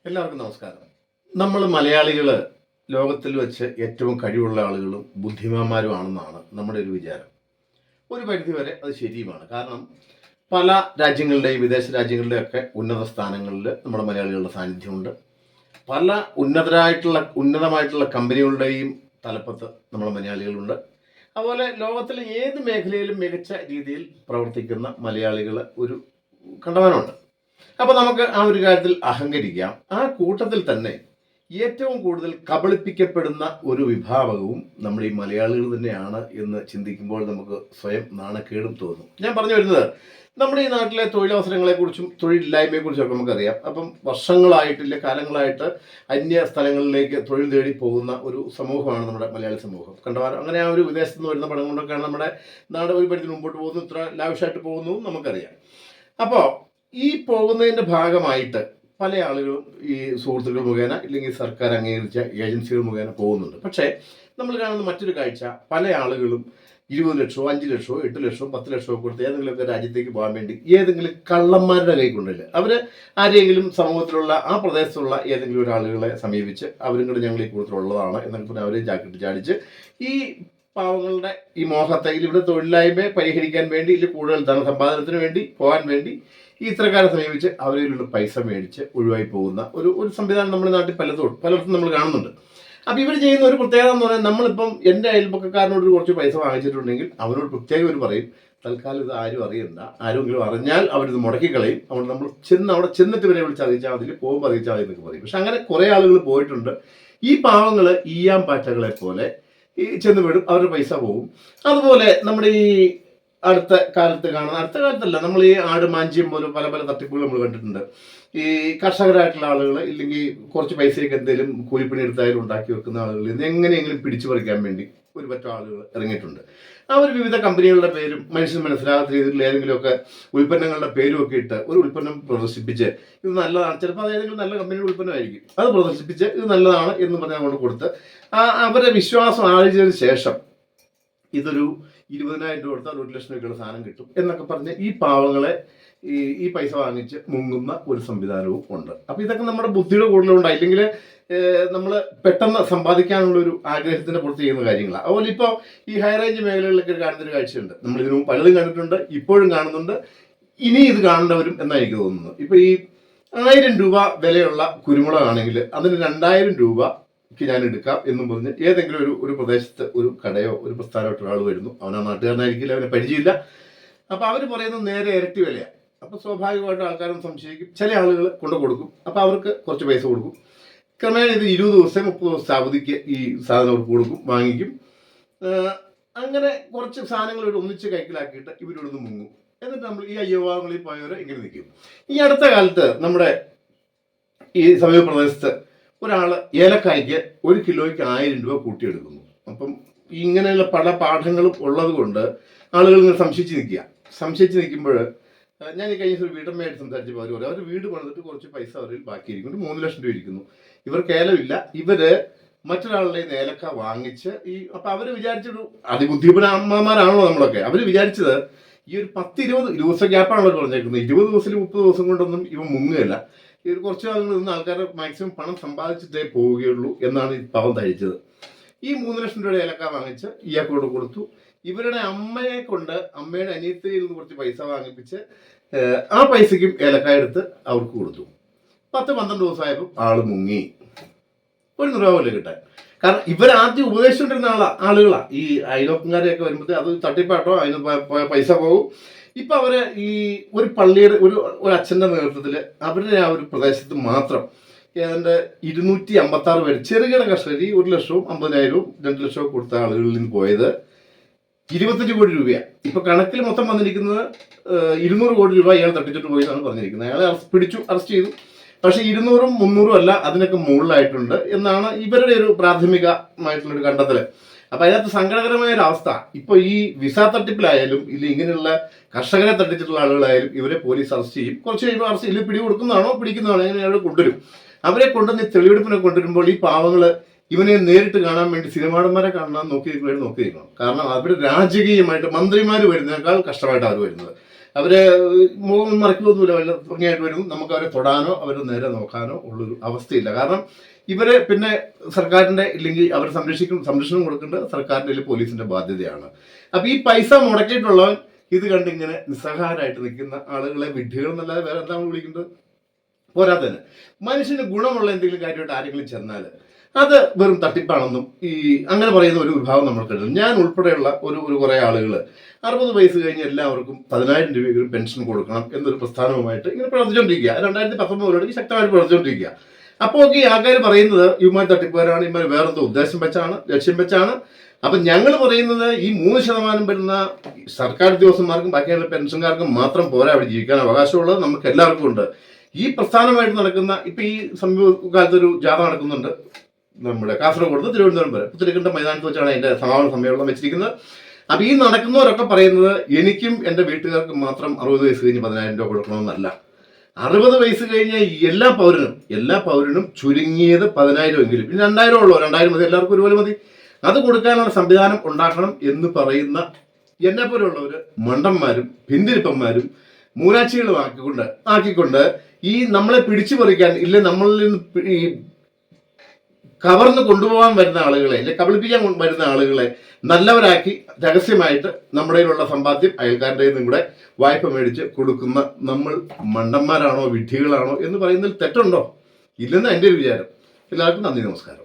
എല്ലാവർക്കും നമസ്കാരം. നമ്മൾ മലയാളികൾ ലോകത്തിൽ വെച്ച് ഏറ്റവും കഴിവുള്ള ആളുകളും ബുദ്ധിമാന്മാരുമാണെന്നാണ് നമ്മുടെ ഒരു വിചാരം. ഒരു പരിധിവരെ അത് ശരിയുമാണ്. കാരണം പല രാജ്യങ്ങളുടെയും വിദേശ രാജ്യങ്ങളുടെയൊക്കെ ഉന്നത സ്ഥാനങ്ങളിൽ നമ്മുടെ മലയാളികളുടെ സാന്നിധ്യമുണ്ട്. പല ഉന്നതമായിട്ടുള്ള കമ്പനികളുടെയും തലപ്പത്ത് നമ്മുടെ മലയാളികളുണ്ട്. അതുപോലെ ലോകത്തിലെ ഏത് മേഖലയിലും മികച്ച രീതിയിൽ പ്രവർത്തിക്കുന്ന മലയാളികൾ ഒരു കണ്ടമാനമുണ്ട്. അപ്പോൾ നമുക്ക് ആ ഒരു കാര്യത്തിൽ അഹങ്കരിക്കാം. ആ കൂട്ടത്തിൽ തന്നെ ഏറ്റവും കൂടുതൽ കബളിപ്പിക്കപ്പെടുന്ന ഒരു വിഭാഗവും നമ്മൾ ഈ മലയാളികൾ തന്നെയാണ് എന്ന് ചിന്തിക്കുമ്പോൾ നമുക്ക് സ്വയം നാണക്കേടും തോന്നും. ഞാൻ പറഞ്ഞു വരുന്നത്, നമ്മുടെ ഈ നാട്ടിലെ തൊഴിലവസരങ്ങളെക്കുറിച്ചും തൊഴിലില്ലായ്മയെക്കുറിച്ചും ഒക്കെ നമുക്കറിയാം. അപ്പം കാലങ്ങളായിട്ട് അന്യ സ്ഥലങ്ങളിലേക്ക് തൊഴിൽ തേടി പോകുന്ന ഒരു സമൂഹമാണ് നമ്മുടെ മലയാളി സമൂഹം. കണ്ടവാരം അങ്ങനെ ആ ഒരു വിദേശത്ത് നിന്ന് വരുന്ന പണം കൊണ്ടൊക്കെയാണ് നമ്മുടെ നാട് ഒരു പരിധി മുമ്പോട്ട് പോകുന്നു, ഇത്ര ലാവിഷായിട്ട് പോകുന്നു നമുക്കറിയാം. അപ്പോൾ ഈ പോകുന്നതിൻ്റെ ഭാഗമായിട്ട് പല ആളുകളും ഈ സുഹൃത്തുക്കൾ മുഖേന ഇല്ലെങ്കിൽ സർക്കാർ അംഗീകരിച്ച ഏജൻസികൾ മുഖേന പോകുന്നുണ്ട്. പക്ഷേ നമ്മൾ കാണുന്ന മറ്റൊരു കാഴ്ച, പല ആളുകളും 20 ലക്ഷമോ 5 ലക്ഷമോ 8 ലക്ഷമോ 10 ലക്ഷമോ കൊടുത്ത് ഏതെങ്കിലുമൊക്കെ രാജ്യത്തേക്ക് പോകാൻ വേണ്ടി ഏതെങ്കിലും കള്ളന്മാരുടെ കൈ കൊണ്ടില്ല, അവർ ആരെങ്കിലും സമൂഹത്തിലുള്ള ആ പ്രദേശത്തുള്ള ഏതെങ്കിലും ഒരാളുകളെ സമീപിച്ച് അവരും കൂടെ ഞങ്ങൾ ഈ കൂട്ടത്തിലുള്ളതാണ് എന്നൊക്കെ പറഞ്ഞാൽ അവരെ ജാക്കറ്റ് ചാടിച്ച് ഈ പാവങ്ങളുടെ ഈ മോഹത്തെ ഇവിടെ തൊഴിലില്ലായ്മയെ പരിഹരിക്കാൻ വേണ്ടി അല്ലെങ്കിൽ കൂടുതൽ ധനസമ്പാദനത്തിന് വേണ്ടി പോകാൻ വേണ്ടി ഈ ഇത്തരക്കാരെ സമീപിച്ച് അവരിലുള്ള പൈസ മേടിച്ച് ഒഴിവായി പോകുന്ന ഒരു സംവിധാനം നമ്മുടെ നാട്ടിൽ പലയിടത്തും നമ്മൾ കാണുന്നുണ്ട്. അപ്പം ഇവർ ചെയ്യുന്ന ഒരു പ്രത്യേകത എന്ന് പറഞ്ഞാൽ, നമ്മളിപ്പം എൻ്റെ അയൽപക്കക്കാരനോട് കുറച്ച് പൈസ വാങ്ങിച്ചിട്ടുണ്ടെങ്കിൽ അവരോട് പ്രത്യേകം ഒരു പറയും, തൽക്കാലം ഇത് ആരും അറിയണ്ട, ആരെങ്കിലും അറിഞ്ഞാൽ അവരിത് മുടക്കിക്കളയും, അതുകൊണ്ട് നമ്മൾ അവിടെ ചെന്നിട്ട് ഇവരെ വിളിച്ച് അറിയിച്ചാൽ അതിൽ പോകുമ്പോൾ അറിയിച്ചാൽ മതി എന്നൊക്കെ പറയും. പക്ഷെ അങ്ങനെ കുറേ ആളുകൾ പോയിട്ടുണ്ട്. ഈ പാവങ്ങൾ ഈയാം പാറ്റകളെ പോലെ ഈ ചെന്ന് വിടും, അവരുടെ പൈസ പോകും. അതുപോലെ നമ്മുടെ ഈ അടുത്ത കാലത്തല്ല, നമ്മൾ ഈ ആട് മാഞ്ചിയം പോലും പല പല തട്ടിപ്പുകൾ നമ്മൾ കണ്ടിട്ടുണ്ട്. ഈ കർഷകരായിട്ടുള്ള ആളുകൾ ഇല്ലെങ്കിൽ കുറച്ച് പൈസയൊക്കെ എന്തെങ്കിലും കൂലിപ്പണി എടുത്തായാലും ഉണ്ടാക്കി വെക്കുന്ന ആളുകളിൽ നിന്ന് എങ്ങനെയെങ്കിലും പിടിച്ചു പറിക്കാൻ വേണ്ടി ഒരു പറ്റം ആളുകൾ ഇറങ്ങിയിട്ടുണ്ട്. അവർ വിവിധ കമ്പനികളുടെ പേരും മനുഷ്യന് മനസ്സിലാകാത്ത രീതിയിൽ ഏതെങ്കിലുമൊക്കെ ഉൽപ്പന്നങ്ങളുടെ പേരും ഒക്കെ ഇട്ട് ഒരു ഉൽപ്പന്നം പ്രദർശിപ്പിച്ച് ഇത് നല്ലതാണ്, ചിലപ്പോൾ അത് ഏതെങ്കിലും നല്ല കമ്പനിയുടെ ഉൽപ്പന്നമായിരിക്കും, അത് പ്രദർശിപ്പിച്ച് ഇത് നല്ലതാണ് എന്ന് പറഞ്ഞ് അങ്ങോട്ട് കൊടുത്ത് അവരെ വിശ്വാസം ആർജിച്ചതിന് ശേഷം ഇതൊരു 20,000 രൂപ കൊടുത്താൽ 1 ലക്ഷം രൂപയ്ക്കുള്ള സാധനം കിട്ടും എന്നൊക്കെ പറഞ്ഞ് ഈ പാവങ്ങളെ ഈ പൈസ വാങ്ങിച്ച് മുങ്ങുന്ന ഒരു സംവിധാനവും ഉണ്ട്. അപ്പോൾ ഇതൊക്കെ നമ്മുടെ ബുദ്ധിയുടെ കൂടുതലുണ്ട്, ഇല്ലെങ്കിൽ നമ്മൾ പെട്ടെന്ന് സമ്പാദിക്കാനുള്ള ഒരു ആഗ്രഹത്തിന്റെ പുറത്ത് ചെയ്യുന്ന കാര്യങ്ങളാണ്. അതുപോലെ ഇപ്പോൾ ഈ ഹൈ റേഞ്ച് മേഖലകളിലൊക്കെ കാണുന്നൊരു കാഴ്ചയുണ്ട്. നമ്മൾ ഇതിനു പലതും കണ്ടിട്ടുണ്ട്, ഇപ്പോഴും കാണുന്നുണ്ട്, ഇനി ഇത് കാണേണ്ടവരും എന്നാണ് എനിക്ക് തോന്നുന്നത്. ഇപ്പോൾ ഈ 1000 രൂപ വിലയുള്ള കുരുമുളകാണെങ്കിൽ അതിന് 2000 രൂപ ഞാൻ എടുക്കാം എന്നും പറഞ്ഞ് ഏതെങ്കിലും ഒരു പ്രദേശത്ത് ഒരു കടയോ ഒരു പ്രസ്ഥാനമായിട്ട് ഒരാൾ വരുന്നു. അവനാ നാട്ടുകാരനായിരിക്കില്ല, അവനെ പരിചയമില്ല. അപ്പോൾ അവർ പറയുന്നത് നേരെ ഇരട്ടി വിലയാണ്. അപ്പോൾ സ്വാഭാവികമായിട്ട് ആൾക്കാരും സംശയിക്കും, ചില ആളുകൾ കൊണ്ടു കൊടുക്കും, അപ്പോൾ അവർക്ക് കുറച്ച് പൈസ കൊടുക്കും. ക്രമേണ ഇത് 20 ദിവസം 30 ദിവസത്തെ അവധിക്ക് ഈ സാധനം അവർക്ക് കൊടുക്കും, വാങ്ങിക്കും. അങ്ങനെ കുറച്ച് സാധനങ്ങൾ ഇവിടെ ഒന്നിച്ച് കൈക്കലാക്കിയിട്ട് ഇവരിവിടുന്ന് മുങ്ങും. എന്നിട്ട് നമ്മൾ ഈ അയ്യവാങ്ങളിൽ പോയവരെ ഇങ്ങനെ നിൽക്കും. ഈ അടുത്ത കാലത്ത് നമ്മുടെ ഈ സമീപ പ്രദേശത്ത് ഒരാൾ ഏലക്കായ്ക്ക് 1 കിലോയ്ക്ക് 1000 രൂപ കൂട്ടിയെടുക്കുന്നു. അപ്പം ഇങ്ങനെയുള്ള പല പാഠങ്ങളും ഉള്ളത് കൊണ്ട് ആളുകൾ ഇങ്ങനെ സംശയിച്ച് നിൽക്കുമ്പോൾ ഞാൻ ഈ കഴിഞ്ഞ ഒരു വീട്ടമ്മയായിട്ട് സംസാരിച്ചപ്പോൾ അവർ വീട് പണിതിട്ട് കുറച്ച് പൈസ അവരിൽ ബാക്കിയിരിക്കും, 3 ലക്ഷം രൂപ ഇരിക്കുന്നു. ഇവർക്ക് ഏലമില്ല, ഇവര് മറ്റൊരാളുടെ ഏലക്ക വാങ്ങിച്ച് അപ്പം അവർ വിചാരിച്ചൊരു അതിബുദ്ധിപര അമ്മമാരാണല്ലോ നമ്മളൊക്കെ. അവർ വിചാരിച്ചത് ഈ ഒരു 10-20 ദിവസം ഗ്യാപ്പാണല്ലോ അവർ പറഞ്ഞേക്കുന്നത്, 20 ദിവസം 30 ദിവസം കൊണ്ടൊന്നും ഇവ മുങ്ങുകയല്ല, ഇത് കുറച്ച് കാലങ്ങൾ നിന്ന് ആൾക്കാരുടെ മാക്സിമം പണം സമ്പാദിച്ചിട്ടേ പോവുകയുള്ളൂ എന്നാണ് ഈ പാവം ധരിച്ചത്. ഈ 3 ലക്ഷം രൂപയുടെ ഏലക്ക വാങ്ങിച്ച് ഇയാൾക്കോട് കൊടുത്തു. ഇവരുടെ അമ്മയുടെ അനിയത്തിയിൽ നിന്ന് കുറച്ച് പൈസ വാങ്ങിപ്പിച്ച് ആ പൈസയ്ക്കും ഏലക്കായ എടുത്ത് അവർക്ക് കൊടുത്തു. 10-12 ദിവസമായപ്പോൾ ആള് മുങ്ങി. 1 രൂപ പോലെ കിട്ടാൻ. കാരണം ഇവരാദ്യം ഉപദേശിച്ചുകൊണ്ടിരുന്ന ആളുകളാണ്. ഈ അയൽവക്കക്കാരെയൊക്കെ വരുമ്പോഴത്തേ അത് തട്ടിപ്പാട്ടോ, അതിന് പൈസ പോകും. ഇപ്പം അവർ ഈ ഒരു പള്ളിയുടെ ഒരു അച്ഛൻ്റെ നേതൃത്വത്തിൽ അവരുടെ ആ ഒരു പ്രദേശത്ത് മാത്രം ഏതാണ്ട് 256 പേര് ചെറുകിട കർഷകർ 1 ലക്ഷവും 50,000വും 2 ലക്ഷവും കൊടുത്ത ആളുകളിൽ നിന്ന് പോയത് 25 കോടി രൂപയാണ്. ഇപ്പൊ കണക്കിൽ മൊത്തം വന്നിരിക്കുന്നത് 200 കോടി രൂപ ഇയാൾ തട്ടിച്ചിട്ട് പോയി എന്നാണ് പറഞ്ഞിരിക്കുന്നത്. അയാളെ അറസ്റ്റ് ചെയ്തു. പക്ഷെ 200ഉം 300ഉം അല്ല, അതിനൊക്കെ മുകളിലായിട്ടുണ്ട് എന്നാണ് ഇവരുടെ ഒരു പ്രാഥമികമായിട്ടുള്ളൊരു കണ്ടെത്തല്. അപ്പൊ അതിനകത്ത് സങ്കടകരമായ ഒരു അവസ്ഥ, ഇപ്പൊ ഈ വിസ തട്ടിപ്പിലായാലും ഇല്ല ഇങ്ങനെയുള്ള കർഷകരെ തട്ടിച്ചിട്ടുള്ള ആളുകളായാലും ഇവരെ പോലീസ് അറസ്റ്റ് ചെയ്യും. കുറച്ച് കഴിയുമ്പോൾ അറസ്റ്റ് ഇല്ല പിടിക്കുന്നതാണോ അങ്ങനെ അവിടെ കൊണ്ടുവരും. അവരെ കൊണ്ടുവന്ന് തെളിവെടുപ്പിനെ കൊണ്ടുവരുമ്പോൾ ഈ പാവങ്ങള് ഇവനെ നേരിട്ട് കാണാൻ വേണ്ടി സിനിമാടന്മാരെ കാണാൻ നോക്കിയിരിക്കണം. കാരണം അവർ രാജകീയമായിട്ട് മന്ത്രിമാർ വരുന്നതിനേക്കാൾ കഷ്ടമായിട്ട് അവർ വരുന്നത്. അവരെ മുഖം മറയ്ക്കൊന്നുമില്ല, വല്ല ഭംഗിയായിട്ട് വരും. നമുക്ക് അവരെ തൊടാനോ അവരെ നേരെ നോക്കാനോ ഉള്ളൊരു അവസ്ഥയില്ല. കാരണം ഇവരെ പിന്നെ സർക്കാരിന്റെ ഇല്ലെങ്കിൽ അവർ സംരക്ഷണം കൊടുക്കേണ്ടത് സർക്കാരിന്റെ അല്ലെങ്കിൽ പോലീസിന്റെ ബാധ്യതയാണ്. അപ്പൊ ഈ പൈസ മുടക്കിയിട്ടുള്ളവൻ ഇത് കണ്ടിങ്ങനെ നിസ്സഹായരായിട്ട് നിൽക്കുന്ന ആളുകളെ വിഡ്ഢികൾ എന്നല്ലാതെ വേറെ എന്താണ് വിളിക്കുന്നത്? പോരാത്തതിന് മനുഷ്യന് ഗുണമുള്ള എന്തെങ്കിലും കാര്യമായിട്ട് ആരെങ്കിലും ചെന്നാൽ അത് വെറും തട്ടിപ്പാണെന്നും അങ്ങനെ പറയുന്ന ഒരു വിഭാഗം നമ്മൾക്കുണ്ട്. ഞാൻ ഉൾപ്പെടെയുള്ള ഒരു കുറേ ആളുകൾ 60 വയസ്സ് കഴിഞ്ഞ് എല്ലാവർക്കും 10,000 രൂപയെങ്കിലും പെൻഷൻ കൊടുക്കണം എന്നൊരു പ്രസ്ഥാനവുമായിട്ട് ഇങ്ങനെ പ്രവർത്തിച്ചുകൊണ്ടിരിക്കുക. 2019 മുതൽ ശക്തമായിട്ട് പ്രവർത്തിച്ചുകൊണ്ടിരിക്കുക. അപ്പോൾ ഈ ആൾക്കാർ പറയുന്നത് ഇവന്മാർ തട്ടിപ്പുകാരാണ്, ഇവന്മാർ വേറെന്തോ ലക്ഷ്യം വെച്ചാണ്. അപ്പം ഞങ്ങൾ പറയുന്നത് ഈ 3% വരുന്ന സർക്കാർ ഉദ്യോഗസ്ഥന്മാർക്കും ബാക്കിയുള്ള പെൻഷൻകാർക്കും മാത്രം പോരാ അവിടെ ജീവിക്കാൻ അവകാശമുള്ളത് നമുക്ക് എല്ലാവർക്കും ഉണ്ട്. ഈ പ്രസ്ഥാനമായിട്ട് നടക്കുന്ന ഇപ്പം ഈ സമീപകാലത്തൊരു ജാഥ നടക്കുന്നുണ്ട് നമ്മുടെ കാസർഗോഡ് തിരുവനന്തപുരം വരെ. പുത്തരിക്കണ്ട മൈതാനത്ത് വെച്ചാണ് അതിൻ്റെ സമാപന സമ്മേളനം വെച്ചിരിക്കുന്നത്. അപ്പം ഈ നടക്കുന്നവരൊക്കെ പറയുന്നത് എനിക്കും എൻ്റെ വീട്ടുകാർക്കും മാത്രം 60 വയസ്സ് കഴിഞ്ഞ് 10,000 രൂപ കൊടുക്കണമെന്നല്ല. 60 വയസ്സ് കഴിഞ്ഞ എല്ലാ പൗരനും ചുരുങ്ങിയത് 10,000 എങ്കിലും, പിന്നെ 2,000 ഉള്ളൂ, 2,000 മതി, എല്ലാവർക്കും ഒരുപോലെ മതി, അത് കൊടുക്കാനുള്ള സംവിധാനം ഉണ്ടാക്കണം എന്ന് പറയുന്ന എന്നെ പോലെയുള്ളവർ മണ്ടന്മാരും പിന്തിരിപ്പന്മാരും മൂരാച്ചികളും ആക്കിക്കൊണ്ട് ഈ നമ്മളെ പിടിച്ചു പറിക്കാൻ ഇല്ല നമ്മളിൽ നിന്ന് ഈ കവർന്ന് കൊണ്ടുപോകാൻ വരുന്ന ആളുകളെ അല്ലെ കബളിപ്പിക്കാൻ വരുന്ന ആളുകളെ നല്ലവരാക്കി രഹസ്യമായിട്ട് നമ്മുടെ കയ്യിലുള്ള സമ്പാദ്യം അയൽക്കാരുടെ നിന്നും കൂടെ വായ്പ മേടിച്ച് കൊടുക്കുന്ന നമ്മൾ മണ്ടന്മാരാണോ വിഡ്ഢികളാണോ എന്ന് പറയുന്നതിൽ തെറ്റുണ്ടോ? ഇല്ലെന്ന് എൻ്റെ ഒരു വിചാരം. എല്ലാവർക്കും നന്ദി, നമസ്കാരം.